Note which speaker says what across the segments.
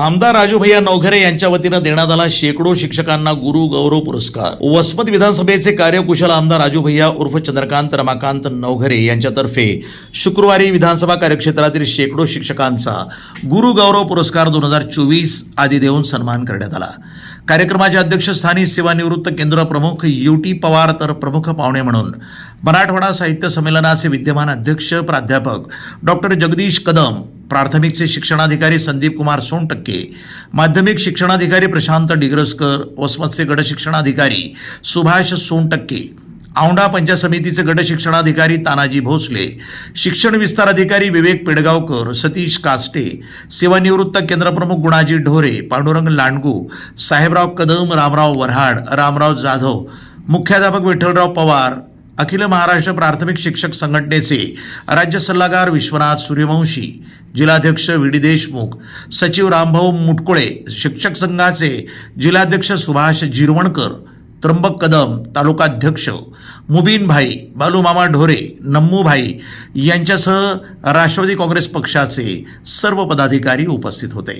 Speaker 1: आमदार राजूभैया नवघरे यांच्या वतीनं देण्यात आला शेकडो शिक्षकांना गुरु गौरव पुरस्कार। वसमत विधानसभेचे कार्यकुशल आमदार राजूभैया उर्फ चंद्रकांत रमाकांत नवघरे यांच्यातर्फे शुक्रवारी विधानसभा कार्यक्षेत्रातील शेकडो शिक्षकांचा गुरु गौरव पुरस्कार 2024 आदी देऊन सन्मान करण्यात आला। कार्यक्रमाच्या अध्यक्षस्थानी सेवानिवृत्त केंद्र प्रमुख UT पवार तर प्रमुख पाहुणे म्हणून मराठवाडा साहित्य संमेलनाचे विद्यमान अध्यक्ष प्राध्यापक डॉक्टर जगदीश कदम, प्राथमिकचे शिक्षणाधिकारी संदीप कुमार सोनटक्के, माध्यमिक शिक्षणाधिकारी प्रशांत डिग्रसकर, वसमतचे गट शिक्षणाधिकारी सुभाष सोनटक्के, औंढा पंचायत समितीचे गट शिक्षणाधिकारी तानाजी भोसले, शिक्षण विस्तार अधिकारी विवेक पेडगावकर, सतीश कास्टे, सेवानिवृत्त केंद्रप्रमुख गुणाजी ढोरे, पांडुरंग लांडगू, साहेबराव कदम, रामराव वऱ्हाड, रामराव जाधव, मुख्याध्यापक विठ्ठलराव पवार, अखिल महाराष्ट्र प्राथमिक शिक्षक संघटनेचे राज्य सल्लागार विश्वनाथ सूर्यवंशी, जिल्हाध्यक्ष VD देशमुख, सचिव रामभाऊ मुटकुळे, शिक्षक संघाचे जिल्हाध्यक्ष सुभाष जिरवणकर, त्र्यंबक कदम, तालुकाध्यक्ष मुबीन भाई, बालूमामा ढोरे, नम्मू भाई यांच्यासह राष्ट्रवादी काँग्रेस पक्षाचे सर्व पदाधिकारी उपस्थित होते।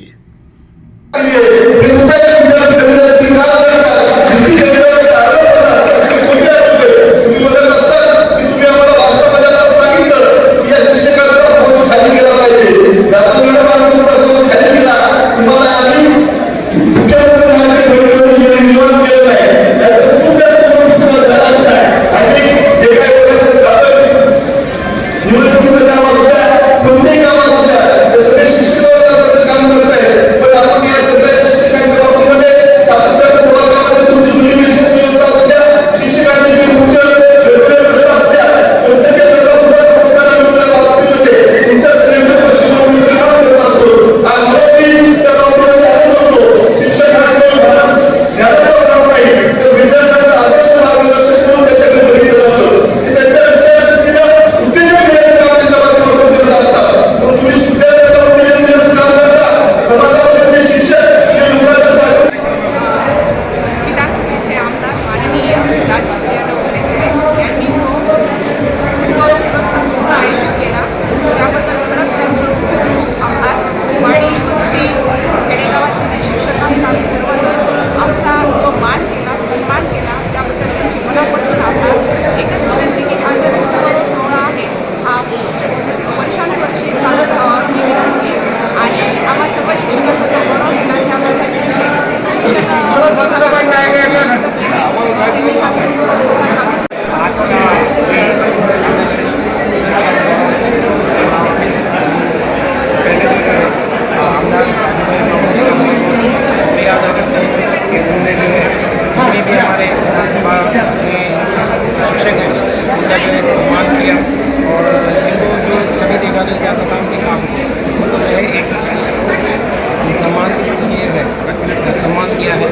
Speaker 2: शिक्षक हैं उनका जो है सम्मान किया और इनको जो कभी देखा नहीं जाता था उनके काम मतलब जो है एक सम्मान किया है।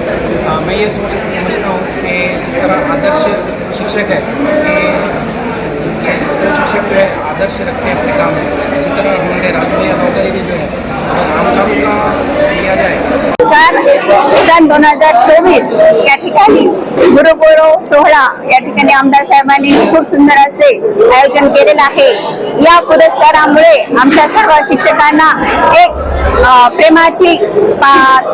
Speaker 2: मैं ये समझता हूँ कि जिस तरह आदर्श शिक्षक है कि जो शिक्षक जो है आदर्श रखते हैं अपने काम में, इसी तरह हमारे राजभैया नवघरे भी जो है अगर आमदारों का लिया जाए।
Speaker 3: सन 2024 या ठिकाणी गुरुगौरव सोहळा या ठिकाणी आमदार साहेबांनी खूप सुंदर असे आयोजन केलेले आहे। या पुरस्कारामुळे आमच्या सर्व शिक्षकांना एक प्रेमाची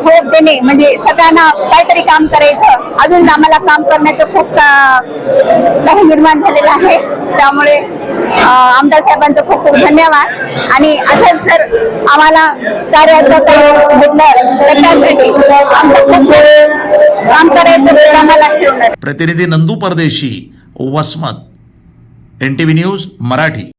Speaker 3: थोप देणे म्हणजे सगळ्यांना काहीतरी काम करायचं, अजून आम्हाला काम करण्याचं खूप काही निर्माण झालेलं आहे। त्यामुळे आमदार साहेबांचं खूप खूप धन्यवाद आणि असंच जर आम्हाला कार्याचं काही भेटलं तर त्यासाठी आमचं खूप काम करायचं आम्हाला ठेवणार।
Speaker 1: प्रतिनिधी नंदू परदेशी, वसमत, NTV न्यूज मराठी।